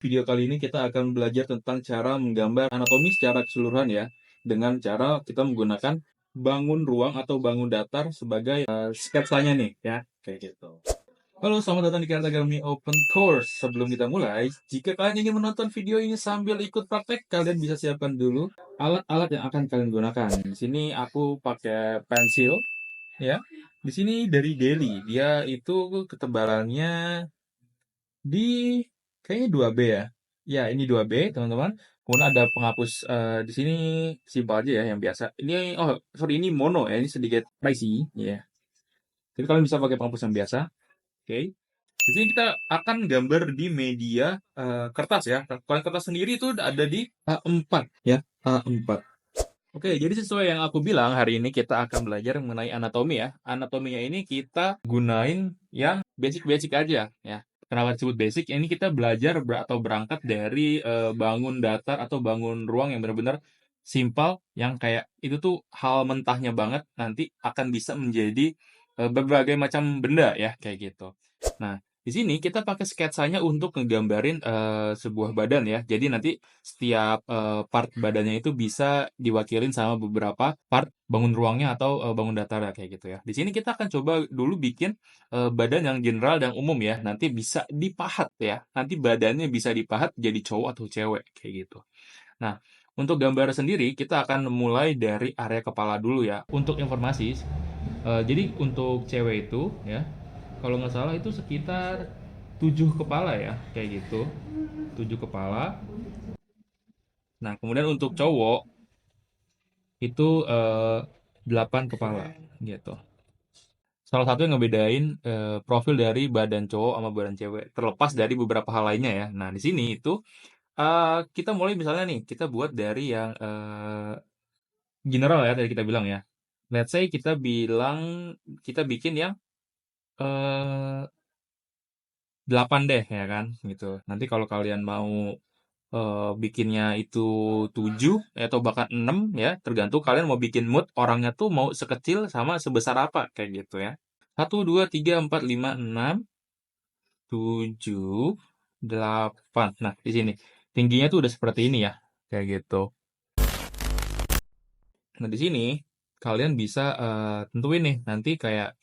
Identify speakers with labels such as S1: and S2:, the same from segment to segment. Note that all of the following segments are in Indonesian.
S1: Video kali ini kita akan belajar tentang cara menggambar anatomi secara keseluruhan ya, dengan cara kita menggunakan bangun ruang atau bangun datar sebagai sketsanya nih ya, kayak gitu. Halo, selamat datang di Karate Academy Open Course. Sebelum kita mulai, jika kalian ingin menonton video ini sambil ikut praktek, kalian bisa siapkan dulu alat-alat yang akan kalian gunakan. Di sini aku pakai pensil ya. Di sini dari Deli, dia itu ketebalannya di kayaknya 2B ya. Ya, ini 2B, teman-teman. Kemudian ada penghapus di sini simpel aja ya yang biasa. Ini oh, sorry ini mono ya, ini sedikit pricey ya. Jadi kalian bisa pakai penghapus yang biasa. Oke. Di sini kita akan gambar di media kertas ya. Kalau kertas sendiri itu ada di A4 ya, A4. Oke, jadi sesuai yang aku bilang, hari ini kita akan belajar mengenai anatomi ya. Anatominya ini kita gunain yang basic-basic aja ya. Kenapa disebut basic? Ini kita belajar atau berangkat dari bangun datar atau bangun ruang yang benar-benar simpel, yang kayak itu tuh hal mentahnya banget nanti akan bisa menjadi berbagai macam benda ya, kayak gitu. Nah, di sini kita pakai sketsanya untuk ngegambarin sebuah badan ya. Jadi nanti setiap part badannya itu bisa diwakilin sama beberapa part bangun ruangnya atau bangun datar kayak gitu ya. Di sini kita akan coba dulu bikin badan yang general dan umum ya. Nanti bisa dipahat ya. Nanti badannya bisa dipahat jadi cowok atau cewek kayak gitu. Nah, untuk gambar sendiri kita akan mulai dari area kepala dulu ya. Untuk informasi, jadi untuk cewek itu ya, kalau nggak salah itu sekitar 7 kepala ya, kayak gitu. 7 kepala. Nah, kemudian untuk cowok itu 8 kepala gitu. Salah satu yang ngebedain profil dari badan cowok sama badan cewek, terlepas dari beberapa hal lainnya ya. Nah, di sini itu kita mulai misalnya nih, kita buat dari yang general ya, tadi kita bilang ya. Let's say kita bilang, kita bikin yang eh 8 deh ya kan, gitu. Nanti kalau kalian mau bikinnya itu 7 atau bahkan 6 ya, tergantung kalian mau bikin mood orangnya tuh mau sekecil sama sebesar apa kayak gitu ya. 1, 2, 3, 4, 5, 6, 7, 8. Nah, di sini tingginya tuh udah seperti ini ya, kayak gitu. Nah, di sini kalian bisa tentuin nih nanti kayak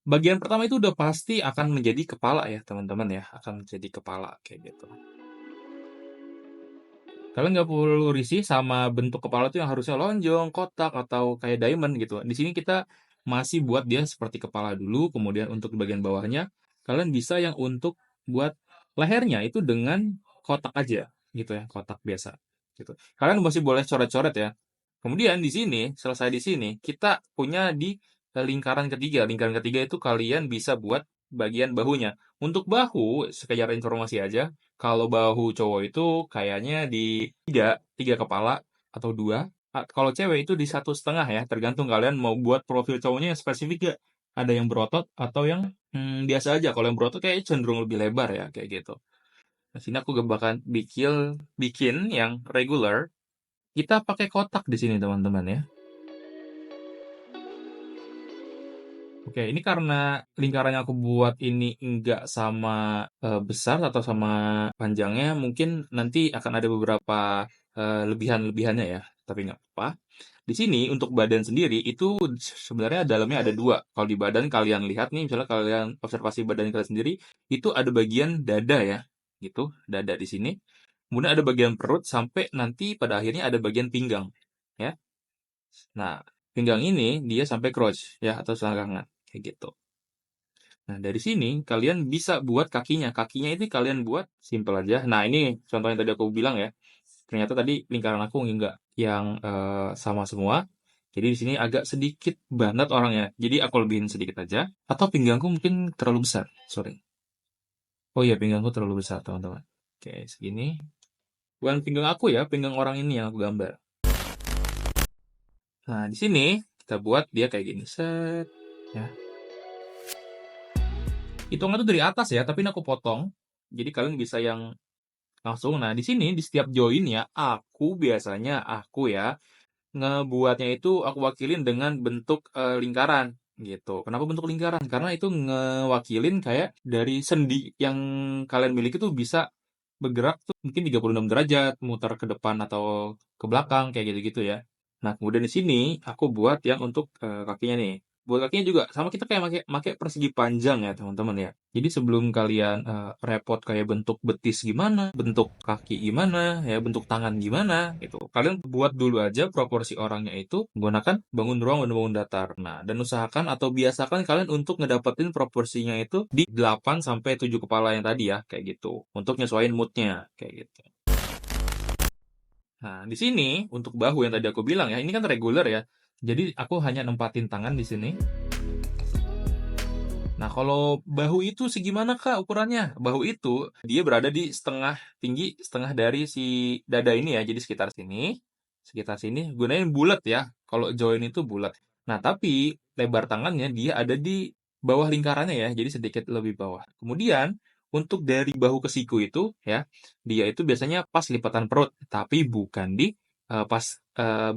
S1: bagian pertama itu udah pasti akan menjadi kepala ya, teman-teman ya, akan menjadi kepala kayak gitu. Kalian nggak perlu risih sama bentuk kepala tuh yang harusnya lonjong, kotak, atau kayak diamond gitu. Di sini kita masih buat dia seperti kepala dulu, kemudian untuk bagian bawahnya, kalian bisa yang untuk buat lehernya itu dengan kotak aja, gitu ya, kotak biasa. Gitu. Kalian masih boleh coret-coret ya. Kemudian di sini, selesai di sini, kita punya di lingkaran ketiga. Lingkaran ketiga itu kalian bisa buat bagian bahunya. Untuk bahu, sekedar informasi aja, kalau bahu cowok itu kayaknya di tiga kepala atau dua. Kalau cewek itu di 1,5 ya, tergantung kalian mau buat profil cowoknya yang spesifik gak. Ada yang berotot atau yang biasa aja. Kalau yang berotot kayak cenderung lebih lebar ya, kayak gitu. Nah, sini aku gak bakal bikin yang regular. Kita pakai kotak di sini teman-teman ya. Oke, ini karena lingkaran yang aku buat ini enggak sama besar atau sama panjangnya, mungkin nanti akan ada beberapa lebihan-lebihannya ya, tapi nggak apa. Di sini untuk badan sendiri itu sebenarnya dalamnya ada dua. Kalau di badan kalian lihat nih, misalnya kalian observasi badan kalian sendiri, itu ada bagian dada ya, gitu, dada di sini. Kemudian ada bagian perut sampai nanti pada akhirnya ada bagian pinggang, ya. Nah, pinggang ini dia sampai crotch ya atau selangkangan kayak gitu. Nah, dari sini kalian bisa buat kakinya. Kakinya itu kalian buat simple aja. Nah, ini contoh yang tadi aku bilang ya. Ternyata tadi lingkaran aku enggak yang sama semua. Jadi di sini agak sedikit banget orangnya. Jadi aku lebihin sedikit aja. Atau pinggangku mungkin terlalu besar. Sorry. Oh iya, pinggangku terlalu besar, teman-teman. Oke, segini. Bukan pinggang aku ya, pinggang orang ini yang aku gambar. Nah, di sini kita buat dia kayak gini. Set. Ya. Hitungan tuh dari atas ya, tapi ini aku potong. Jadi kalian bisa yang langsung. Nah, di sini di setiap join ya, aku ya ngebuatnya itu aku wakilin dengan bentuk lingkaran gitu. Kenapa bentuk lingkaran? Karena itu ngewakilin kayak dari sendi yang kalian miliki tuh bisa bergerak tuh mungkin 36 derajat, muter ke depan atau ke belakang kayak gitu-gitu ya. Nah, kemudian di sini aku buat yang untuk kakinya nih. Buat kakinya juga sama, kita kayak make persegi panjang ya teman-teman ya. Jadi sebelum kalian repot kayak bentuk betis gimana, bentuk kaki gimana, ya bentuk tangan gimana gitu. Kalian buat dulu aja proporsi orangnya itu menggunakan bangun ruang dan bangun datar. Nah, dan usahakan atau biasakan kalian untuk ngedapetin proporsinya itu di 8 sampai 7 kepala yang tadi ya, kayak gitu. Untuk nyesuaiin moodnya kayak gitu. Nah, di sini untuk bahu yang tadi aku bilang ya, ini kan regular ya. Jadi aku hanya nempatin tangan di sini. Nah, kalau bahu itu segimana Kak ukurannya? Bahu itu dia berada di setengah tinggi, setengah dari si dada ini ya. Jadi sekitar sini, sekitar sini. Gunain bulat ya. Kalau join itu bulat. Nah, tapi lebar tangannya dia ada di bawah lingkarannya ya. Jadi sedikit lebih bawah. Kemudian untuk dari bahu ke siku itu ya, dia itu biasanya pas lipatan perut, tapi bukan di pas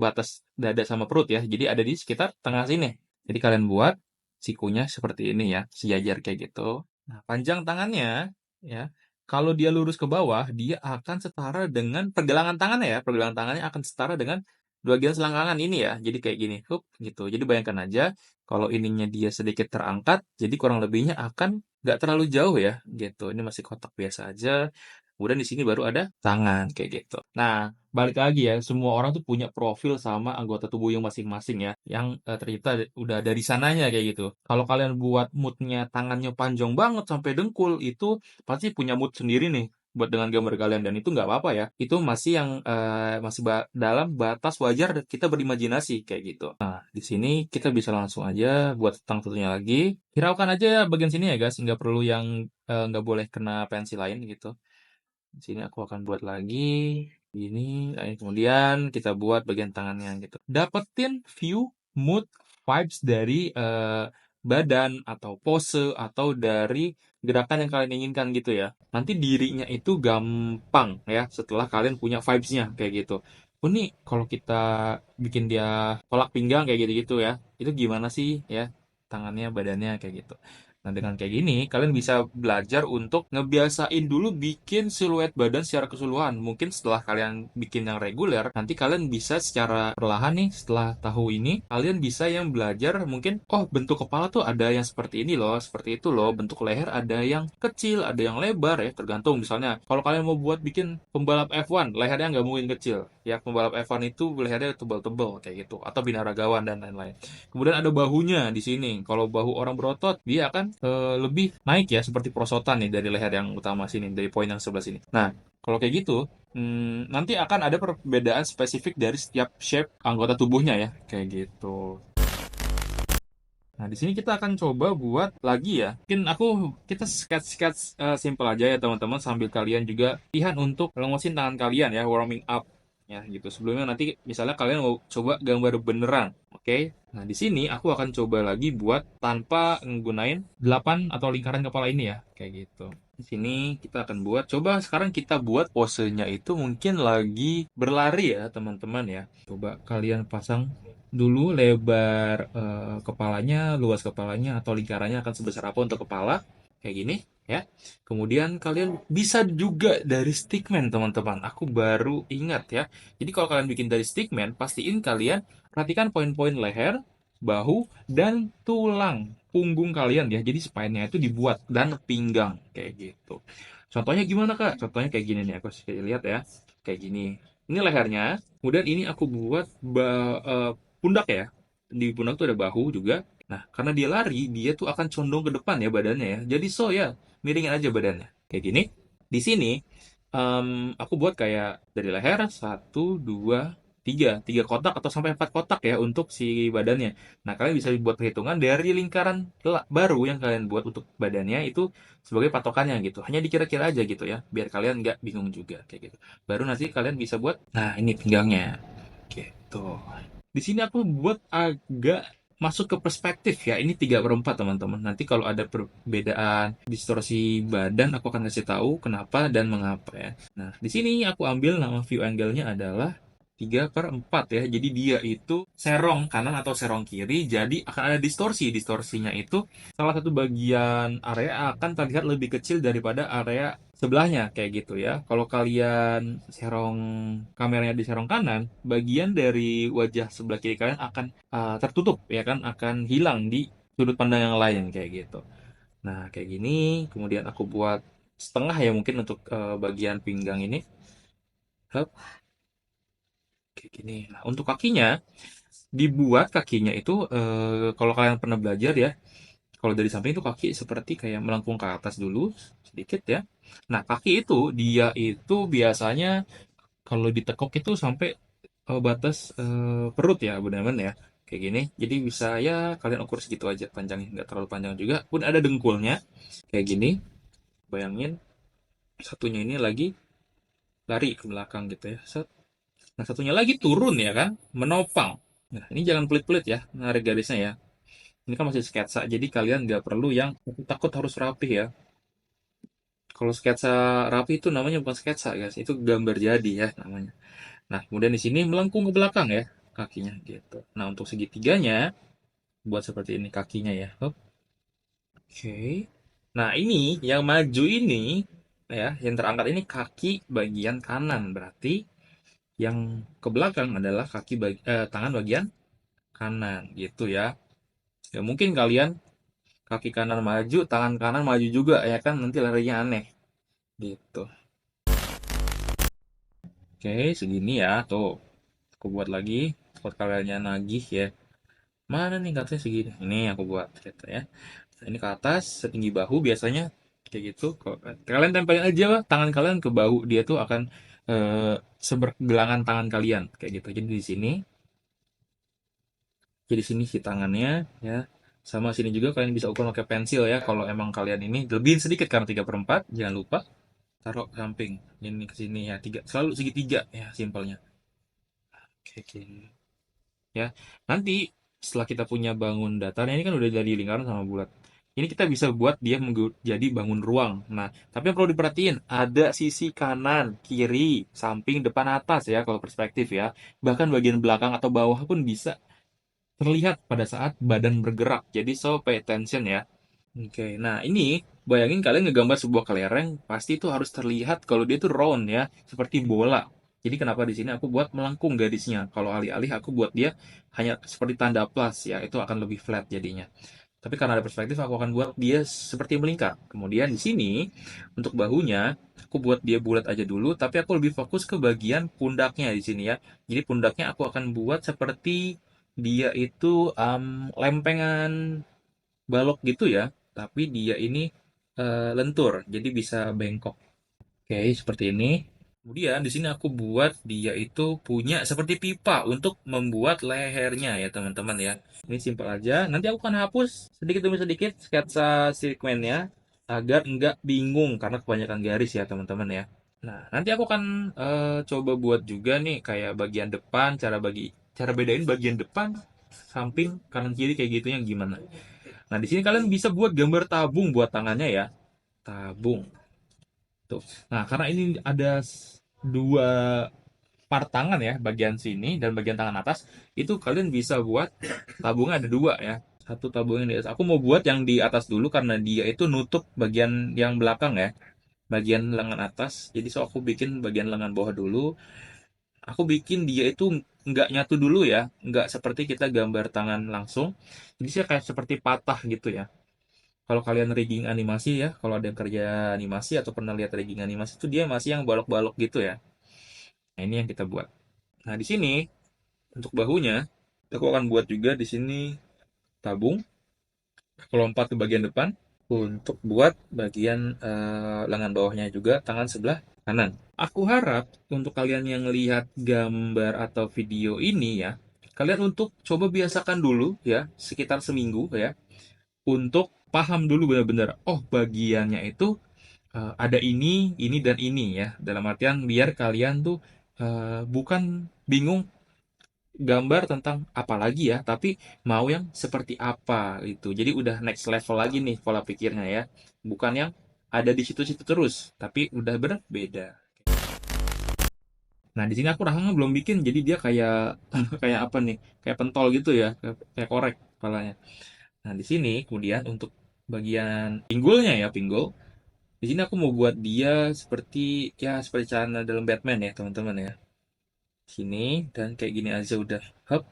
S1: batas dada sama perut ya. Jadi ada di sekitar tengah sini. Jadi kalian buat sikunya seperti ini ya, sejajar kayak gitu. Nah, panjang tangannya ya, kalau dia lurus ke bawah, dia akan setara dengan pergelangan tangannya ya. Pergelangan tangannya akan setara dengan bagian selangkangan ini ya. Jadi kayak gini, hup gitu. Jadi bayangkan aja kalau ininya dia sedikit terangkat, jadi kurang lebihnya akan nggak terlalu jauh ya, gitu. Ini masih kotak biasa aja. Kemudian di sini baru ada tangan kayak gitu. Nah, balik lagi ya, semua orang tuh punya profil sama anggota tubuh yang masing-masing ya, yang ternyata udah dari sananya kayak gitu. Kalau kalian buat moodnya tangannya panjang banget sampai dengkul, itu pasti punya mood sendiri nih buat dengan gambar kalian, dan itu nggak apa-apa ya. Itu masih yang masih dalam batas wajar kita berimajinasi kayak gitu. Nah, di sini kita bisa langsung aja buat tang satunya lagi. Hiraukan aja bagian sini ya guys, nggak perlu yang nggak boleh kena pensil lain gitu. Di sini aku akan buat lagi ini, kemudian kita buat bagian tangannya gitu. Dapetin view, mood, vibes dari badan atau pose atau dari gerakan yang kalian inginkan gitu ya. Nanti dirinya itu gampang ya setelah kalian punya vibes-nya kayak gitu. Oh nih, kalau kita bikin dia tolak pinggang kayak gitu-gitu ya, itu gimana sih ya tangannya, badannya kayak gitu. Nah, dengan kayak gini, kalian bisa belajar untuk ngebiasain dulu bikin siluet badan secara keseluruhan. Mungkin setelah kalian bikin yang reguler, nanti kalian bisa secara perlahan nih, setelah tahu ini, kalian bisa yang belajar mungkin, oh bentuk kepala tuh ada yang seperti ini loh, seperti itu loh. Bentuk leher ada yang kecil, ada yang lebar ya, tergantung. Misalnya, kalau kalian mau buat bikin pembalap F1, lehernya nggak mungkin kecil. Ya, pembalap F1 itu lehernya tebal-tebal kayak gitu. Atau binaragawan dan lain-lain. Kemudian ada bahunya di sini. Kalau bahu orang berotot, dia akan lebih naik ya, seperti perosotan nih dari leher yang utama sini, dari poin yang sebelah sini. Nah, kalau kayak gitu, nanti akan ada perbedaan spesifik dari setiap shape anggota tubuhnya ya, kayak gitu. Nah, di sini kita akan coba buat lagi ya. Mungkin kita sketch-sketch simple aja ya teman-teman, sambil kalian juga latihan untuk lemosin tangan kalian ya, warming up ya gitu. Sebelumnya nanti misalnya kalian mau coba gambar beneran, oke? Nah, di sini aku akan coba lagi buat tanpa menggunain 8 atau lingkaran kepala ini ya, kayak gitu. Di sini kita akan buat, coba sekarang kita buat posenya itu mungkin lagi berlari ya teman-teman ya. Coba kalian pasang dulu lebar kepalanya, luas kepalanya atau lingkarannya akan sebesar apa untuk kepala, kayak gini ya. Kemudian kalian bisa juga dari stickman teman-teman. Aku baru ingat ya. Jadi kalau kalian bikin dari stickman, pastiin kalian perhatikan poin-poin leher, bahu, dan tulang punggung kalian ya. Jadi spine-nya itu dibuat dan pinggang kayak gitu. Contohnya gimana Kak? Contohnya kayak gini nih, aku kasih lihat ya. Kayak gini. Ini lehernya. Kemudian ini aku buat pundak ya. Di pundak tuh ada bahu juga. Nah, karena dia lari, dia tuh akan condong ke depan ya badannya ya. Jadi so ya, miringin aja badannya. Kayak gini. Di sini, aku buat kayak dari leher, satu, dua, tiga. Tiga kotak atau sampai 4 kotak ya untuk si badannya. Nah, kalian bisa buat perhitungan dari lingkaran baru yang kalian buat untuk badannya itu sebagai patokannya gitu. Hanya dikira-kira aja gitu ya, biar kalian nggak bingung juga kayak gitu. Baru nanti kalian bisa buat, nah ini pinggangnya. Gitu. Di sini aku buat agak masuk ke perspektif ya. Ini 3/4 teman-teman. Nanti kalau ada perbedaan distorsi badan, aku akan kasih tahu kenapa dan mengapa ya. Nah, di sini aku ambil nama view angle-nya adalah 3/4 ya. Jadi dia itu serong kanan atau serong kiri, jadi akan ada distorsi. Distorsinya itu salah satu bagian area akan terlihat lebih kecil daripada area sebelahnya kayak gitu ya. Kalau kalian serong kameranya di serong kanan, bagian dari wajah sebelah kiri kalian akan tertutup ya kan, akan hilang di sudut pandang yang lain kayak gitu. Nah, kayak gini, kemudian aku buat setengah ya mungkin untuk bagian pinggang ini. Hup, kayak gini. Nah, untuk kakinya, dibuat kakinya itu kalau kalian pernah belajar ya, kalau dari samping itu kaki seperti kayak melengkung ke atas dulu sedikit ya. Nah, kaki itu dia itu biasanya kalau ditekuk itu sampai batas perut ya, benar-benar ya. Kayak gini. Jadi bisa ya kalian ukur segitu aja panjangnya, nggak terlalu panjang juga. Pun ada dengkulnya kayak gini. Bayangin satunya ini lagi lari ke belakang gitu ya. Set. Nah, satunya lagi turun ya kan, menopang. Nah, ini jangan pelit-pelit ya, narik garisnya ya. Ini kan masih sketsa, jadi kalian nggak perlu yang takut harus rapih ya. Kalau sketsa rapi itu namanya bukan sketsa guys, itu gambar jadi ya namanya. Nah, kemudian di sini melengkung ke belakang ya kakinya gitu. Nah, untuk segitiganya buat seperti ini kakinya ya. Oke. Nah, ini yang maju ini ya, yang terangkat ini kaki bagian kanan. Berarti yang ke belakang adalah tangan bagian kanan gitu ya. Ya mungkin kalian kaki kanan maju, tangan kanan maju juga ya kan nanti larinya aneh gitu. Oke, segini ya. Tuh, aku buat lagi buat kalian nagih ya. Mana nih katanya segini? Ini aku buat gitu ya. Ini ke atas setinggi bahu biasanya kayak gitu. Kalian tempelin aja lah tangan kalian ke bahu, dia tuh akan sebergelangan tangan kalian kayak gitu. Jadi di sini, jadi sini si tangannya ya. Sama sini juga kalian bisa ukur pakai pensil ya. Kalau emang kalian ini lebihin sedikit karena 3/4, jangan lupa taruh samping ini ke sini ya, tiga selalu segitiga ya simpelnya kayak gini ya. Nanti setelah kita punya bangun datar ini kan udah jadi lingkaran sama bulat, ini kita bisa buat dia jadi bangun ruang. Nah, tapi yang perlu diperhatiin ada sisi kanan kiri samping depan atas ya kalau perspektif ya, bahkan bagian belakang atau bawah pun bisa terlihat pada saat badan bergerak, jadi so pay attention ya. Oke, nah ini bayangin kalian ngegambar sebuah kelereng, pasti itu harus terlihat kalau dia tuh round ya, seperti bola. Jadi kenapa di sini aku buat melengkung garisnya? Kalau alih-alih aku buat dia hanya seperti tanda plus ya, itu akan lebih flat jadinya. Tapi karena ada perspektif, aku akan buat dia seperti melingkar. Kemudian di sini untuk bahunya, aku buat dia bulat aja dulu, tapi aku lebih fokus ke bagian pundaknya di sini ya. Jadi pundaknya aku akan buat seperti dia itu lempengan balok gitu ya, tapi dia ini lentur, jadi bisa bengkok. Oke, seperti ini. Kemudian di sini aku buat dia itu punya seperti pipa untuk membuat lehernya ya teman-teman ya. Ini simpel aja. Nanti aku akan hapus sedikit demi sedikit sketsa segmennya agar enggak bingung karena kebanyakan garis ya teman-teman ya. Nah, nanti aku akan coba buat juga nih kayak bagian depan, cara bedain bagian depan, samping, kanan kiri kayak gitunya gimana. Nah, di sini kalian bisa buat gambar tabung buat tangannya ya. Tabung. Tuh. Nah, karena ini ada dua part tangan ya, bagian sini dan bagian tangan atas, itu kalian bisa buat tabungnya ada dua ya. Satu tabung yang di atas. Aku mau buat yang di atas dulu karena dia itu nutup bagian yang belakang ya. Bagian lengan atas. Jadi aku bikin bagian lengan bawah dulu. Aku bikin dia itu nggak nyatu dulu ya. Nggak seperti kita gambar tangan langsung. Jadi saya kayak seperti patah gitu ya. Kalau kalian rigging animasi ya, kalau ada yang kerja animasi atau pernah lihat rigging animasi itu dia masih yang balok-balok gitu ya. Nah, ini yang kita buat. Nah, di sini untuk bahunya aku akan buat juga di sini tabung. Aku lompat ke bagian depan untuk buat bagian lengan bawahnya juga tangan sebelah kanan. Aku harap untuk kalian yang lihat gambar atau video ini ya, kalian untuk coba biasakan dulu ya, sekitar seminggu ya, untuk paham dulu benar-benar, oh bagiannya itu ada ini dan ini ya. Dalam artian biar kalian tuh bukan bingung gambar tentang apa lagi ya, tapi mau yang seperti apa itu. Jadi udah next level lagi nih pola pikirnya ya. Bukan yang ada di situ-situ terus, tapi udah berbeda. Nah, di sini aku rahangnya belum bikin, jadi dia kayak kayak apa nih? Kayak pentol gitu ya, kayak korek kepalanya. Nah, di sini kemudian untuk bagian pinggulnya ya, pinggul. Di sini aku mau buat dia seperti ya seperti celana dalam Batman ya, teman-teman ya. Sini dan kayak gini aja udah. Hop,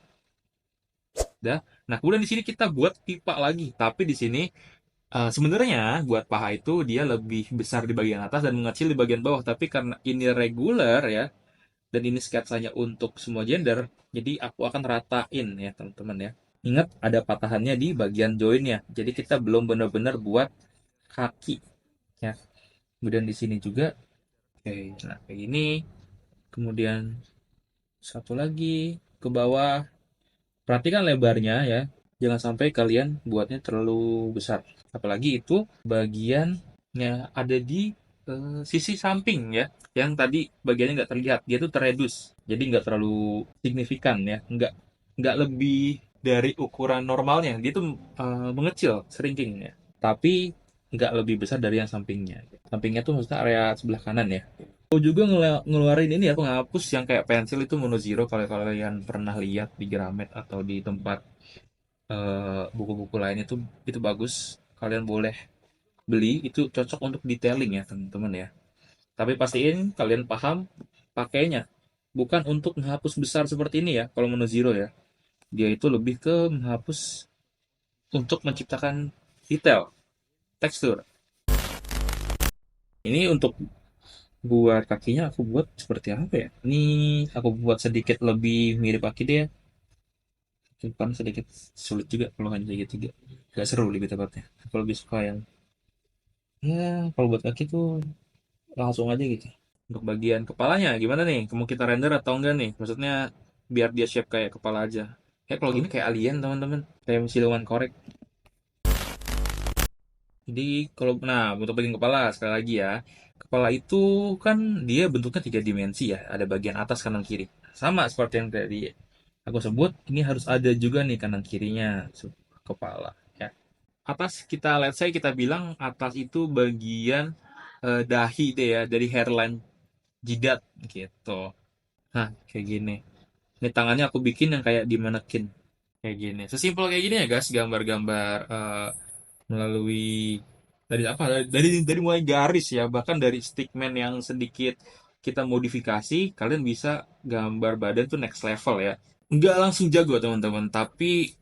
S1: udah. Nah, kemudian di sini kita buat pipa lagi. Tapi di sini sebenarnya buat paha itu dia lebih besar di bagian atas dan mengecil di bagian bawah. Tapi karena ini reguler ya, dan ini sketsanya untuk semua gender, jadi aku akan ratain ya teman-teman ya. Ingat ada patahannya di bagian joinnya. Jadi kita belum benar-benar buat kaki ya. Kemudian di sini juga, oke, nah kayak gini. Kemudian satu lagi ke bawah. Perhatikan lebarnya ya. Jangan sampai kalian buatnya terlalu besar. Apalagi itu bagiannya ada di sisi samping ya. Yang tadi bagiannya nggak terlihat. Dia tuh terredus. Jadi nggak terlalu signifikan ya. Nggak lebih dari ukuran normalnya. Dia tuh mengecil, shrinking ya. Tapi nggak lebih besar dari yang sampingnya. Sampingnya tuh maksudnya area sebelah kanan ya. Aku juga ngeluarin ini ya penghapus yang kayak pensil itu Monozero kalau kalian pernah lihat di Gramet atau di tempat buku-buku lain itu bagus. Kalian boleh beli, itu cocok untuk detailing ya teman-teman ya. Tapi pastiin kalian paham pakainya. Bukan untuk menghapus besar seperti ini ya kalau Monozero ya. Dia itu lebih ke menghapus untuk menciptakan detail, tekstur. Ini untuk buat kakinya aku buat seperti apa ya? Ini aku buat sedikit lebih mirip kaki dia. Depan sedikit sulit juga kalau hanya segitiga. Gak seru lebih tepatnya. Aku lebih suka yang ya kalau buat kaki tuh langsung aja gitu. Untuk bagian kepalanya gimana nih? Mau kita render atau enggak nih? Maksudnya biar dia shape kayak kepala aja. Kayak kalau gini kayak alien teman-teman. Kayak siluman korek. Jadi kalau nah untuk bagian kepala sekali lagi ya. Kepala itu kan dia bentuknya tiga dimensi ya. Ada bagian atas kanan kiri. Sama seperti yang tadi aku sebut, ini harus ada juga nih kanan kirinya kepala ya. Atas kita let's say kita bilang atas itu bagian dahi deh ya dari hairline jidat gitu. Nah, kayak gini. Ini tangannya aku bikin yang kayak di manekin kayak gini. Sesimpel kayak gini ya guys, gambar-gambar melalui dari apa? Dari mulai garis ya, bahkan dari stickman yang sedikit kita modifikasi, kalian bisa gambar badan tuh next level ya. Nggak langsung jago teman-teman, tapi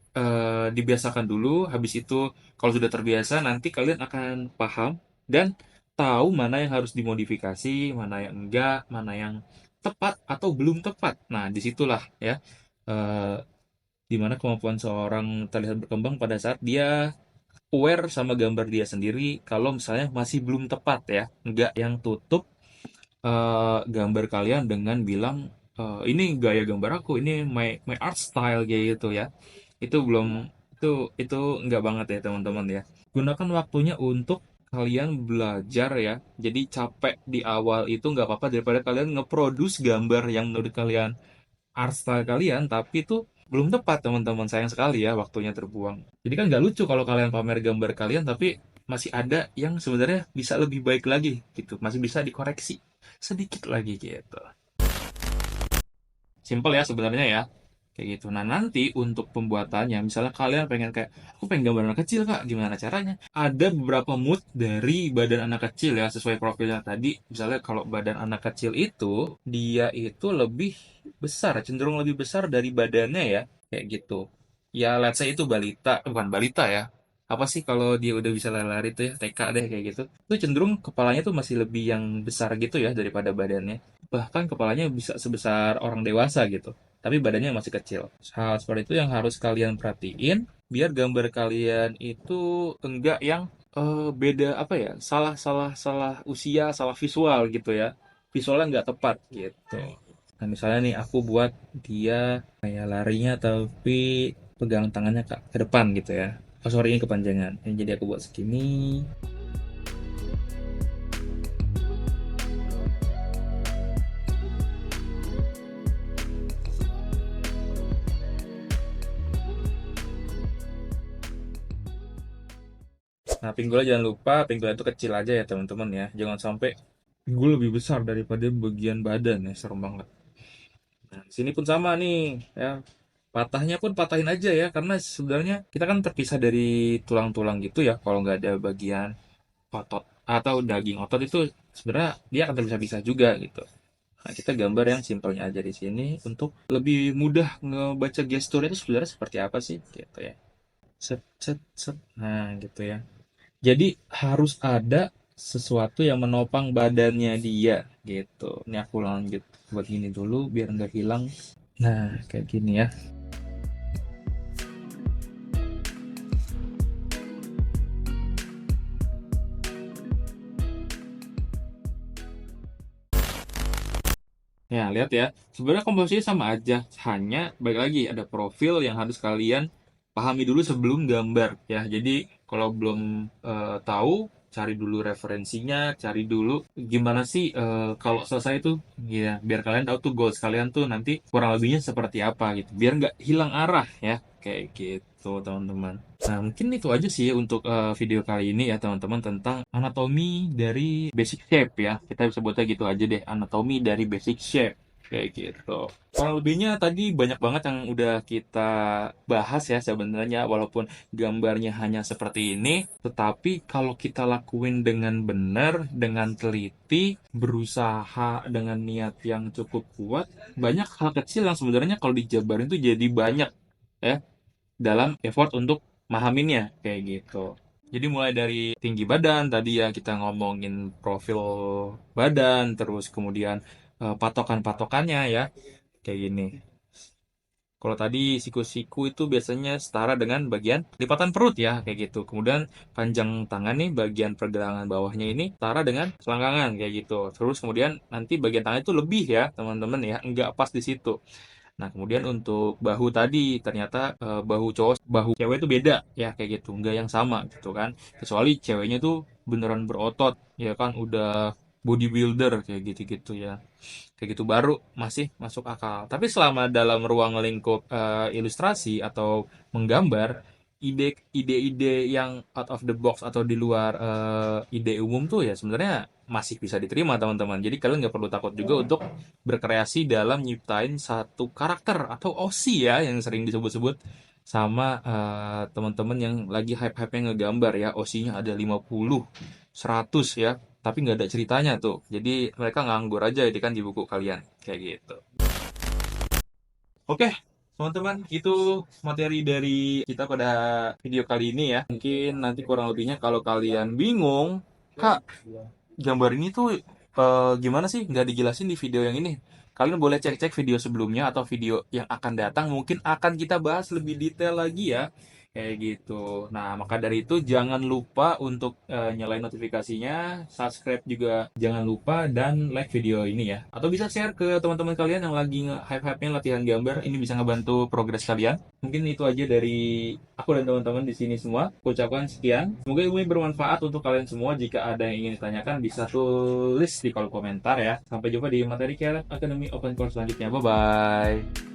S1: dibiasakan dulu. Habis itu kalau sudah terbiasa, nanti kalian akan paham dan tahu mana yang harus dimodifikasi, mana yang enggak, mana yang tepat atau belum tepat. Nah, disitulah ya eh, dimana kemampuan seorang terlihat berkembang pada saat dia aware sama gambar dia sendiri. Kalau misalnya masih belum tepat ya, enggak yang tutup gambar kalian dengan bilang ini gaya gambar aku, ini my art style kayak gitu ya. Itu belum itu enggak banget ya teman-teman ya. Gunakan waktunya untuk kalian belajar ya. Jadi capek di awal itu nggak apa-apa daripada kalian ngeproduce gambar yang menurut kalian art style kalian tapi itu belum tepat teman-teman. Sayang sekali ya waktunya terbuang. Jadi kan nggak lucu kalau kalian pamer gambar kalian tapi masih ada yang sebenarnya bisa lebih baik lagi gitu, masih bisa dikoreksi sedikit lagi gitu. Simple ya sebenarnya ya. Kayak gitu. Nah, nanti untuk pembuatannya, misalnya kalian pengen kayak, aku pengen gambar anak kecil, Kak. Gimana caranya? Ada beberapa mood dari badan anak kecil ya, sesuai profilnya tadi. Misalnya kalau badan anak kecil itu, dia itu lebih besar, cenderung lebih besar dari badannya ya. Kayak gitu. Ya, let's say itu balita, bukan balita ya. Apa sih kalau dia udah bisa lari-lari tuh ya, TK deh kayak gitu. Itu cenderung kepalanya tuh masih lebih yang besar gitu ya daripada badannya. Bahkan kepalanya bisa sebesar orang dewasa gitu tapi badannya masih kecil. Hal seperti itu yang harus kalian perhatiin biar gambar kalian itu enggak yang beda apa ya, salah salah salah usia, salah visual gitu ya. Visualnya nggak tepat gitu. Nah, misalnya nih aku buat dia kayak larinya tapi pegang tangannya ke depan gitu ya. Oh, sorry ini kepanjangan. Jadi aku buat segini. Nah, pinggulnya jangan lupa, pinggulnya itu kecil aja ya teman-teman ya. Jangan sampai pinggul lebih besar daripada bagian badan ya, serem banget. Nah, sini pun sama nih ya. Patahnya pun patahin aja ya, karena sebenarnya kita kan terpisah dari tulang-tulang gitu ya. Kalau nggak ada bagian otot atau daging otot itu sebenarnya dia akan terpisah-pisah juga gitu. Nah, kita gambar yang simpelnya aja di sini untuk lebih mudah ngebaca gesturnya itu sebenarnya seperti apa sih gitu ya. Set, set, set. Nah, gitu ya. Jadi harus ada sesuatu yang menopang badannya dia gitu. Ini aku lanjut buat gini dulu biar nggak hilang. Nah, kayak gini ya. Ya, lihat ya. Sebenarnya komposisinya sama aja. Hanya, balik lagi, ada profil yang harus kalian pahami dulu sebelum gambar. Ya, jadi kalau belum tahu, cari dulu referensinya, cari dulu gimana sih kalau selesai itu, ya, biar kalian tahu tuh goals kalian tuh nanti kurang lebihnya seperti apa gitu. Biar nggak hilang arah ya, kayak gitu teman-teman. Nah, mungkin itu aja sih untuk video kali ini ya teman-teman tentang anatomi dari basic shape ya. Kita bisa buatnya gitu aja deh, anatomi dari basic shape. Kayak gitu. Kurang lebihnya tadi banyak banget yang udah kita bahas ya sebenarnya walaupun gambarnya hanya seperti ini, tetapi kalau kita lakuin dengan benar, dengan teliti, berusaha dengan niat yang cukup kuat, banyak hal kecil yang sebenarnya kalau dijabarin tuh jadi banyak ya dalam effort untuk mahaminnya kayak gitu. Jadi mulai dari tinggi badan tadi ya kita ngomongin profil badan, terus kemudian patokan-patokannya ya kayak gini. Kalau tadi siku-siku itu biasanya setara dengan bagian lipatan perut ya kayak gitu. Kemudian panjang tangan nih bagian pergelangan bawahnya ini setara dengan selangkangan kayak gitu. Terus kemudian nanti bagian tangan itu lebih ya teman-teman ya, nggak pas di situ. Nah, kemudian untuk bahu tadi, ternyata bahu cowok, bahu cewek itu beda ya kayak gitu, nggak yang sama gitu kan. Kecuali ceweknya tuh beneran berotot, ya kan, udah bodybuilder kayak gitu-gitu ya. Kayak gitu baru masih masuk akal. Tapi selama dalam ruang lingkup ilustrasi atau menggambar, ide-ide yang out of the box atau di luar ide umum tuh ya sebenarnya masih bisa diterima teman-teman. Jadi kalian nggak perlu takut juga untuk berkreasi dalam nyiptain satu karakter atau OC ya yang sering disebut-sebut sama teman-teman yang lagi hype-hype-nya ngegambar ya. OC-nya ada 50, 100 ya, tapi nggak ada ceritanya tuh. Jadi mereka nganggur aja itu kan di buku kalian kayak gitu. Oke, teman-teman, itu materi dari kita pada video kali ini ya. Mungkin nanti kurang lebihnya kalau kalian bingung, Kak, gambar ini tuh gimana sih? Nggak dijelasin di video yang ini. Kalian boleh cek-cek video sebelumnya atau video yang akan datang. Mungkin akan kita bahas lebih detail lagi ya. Kayak gitu. Nah, maka dari itu jangan lupa untuk nyalain notifikasinya, subscribe juga jangan lupa, dan like video ini ya. Atau bisa share ke teman-teman kalian yang lagi hype-hype-nya latihan gambar. Ini bisa ngebantu progres kalian. Mungkin itu aja dari aku dan teman-teman di sini semua. Aku ucapkan sekian. Semoga ilmu ini bermanfaat untuk kalian semua. Jika ada yang ingin ditanyakan, bisa tulis di kolom komentar ya. Sampai jumpa di materi Caleb Academy Open Course selanjutnya. Bye-bye.